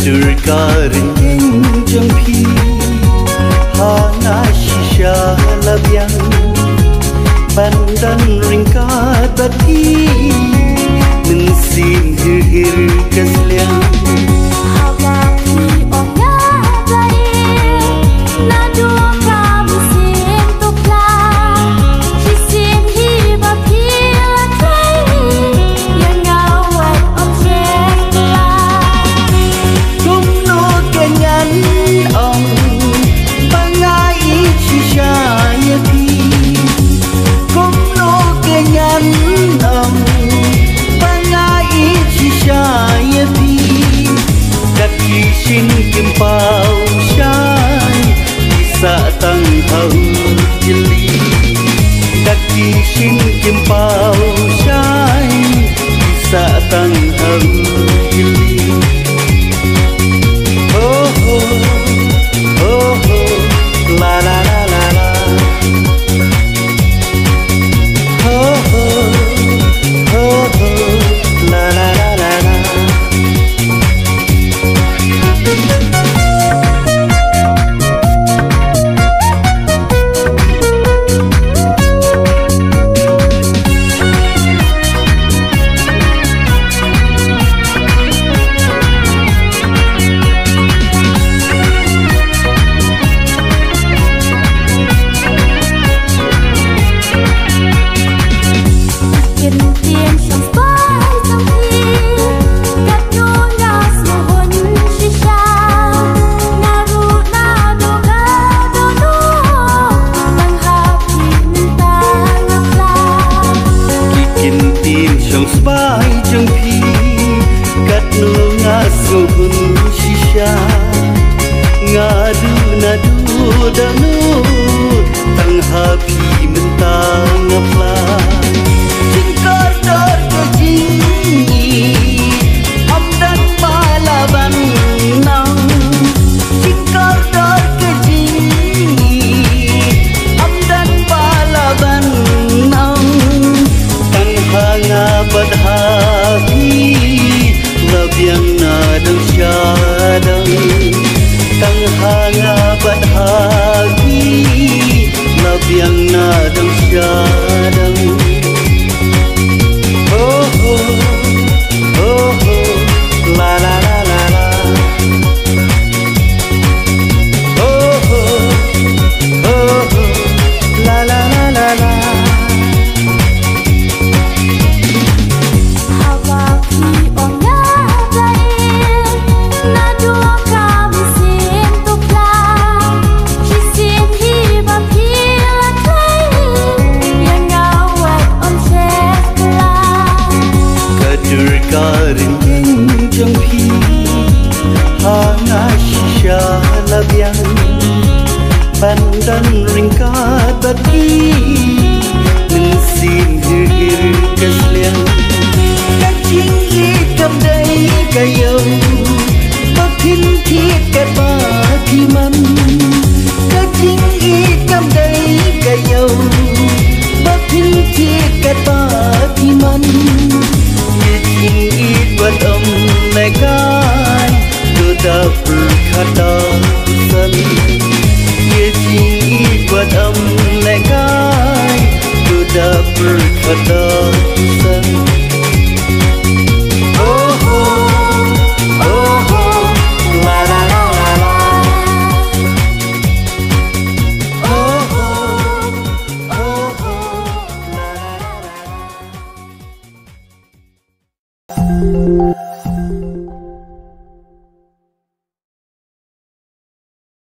Katurkarin jengpi hana shisha labiang bandan ringkat bati mensin hir kasliang Sin kim pau shai sa tang hau jili kaki sin kim pau shai sa tang hau jili oh oh oh oh la la la la la oh oh oh oh la la la la la Spai jengpi kat nu ngasuhun shisha ngadu nadu danu tang hapi mentang ngapla jingkar dar kejingi amdan palaban nang jingkar dar kejingi amdan palaban nang tang hanga badhati labiang nadang syadang tang hanga badhati labiang nadang syadang oh oh oh oh la la la la la oh oh oh oh la la la la la Karin jengpi hana shisha labiang bandan ringkat bati mensin hir kasliang kacing ikam dai kayo bakin tiket bagi man kacing ikam dai kayo bakin tiket bagi man buat lekai sudah berkata sali ye jing buat lekai sudah berkata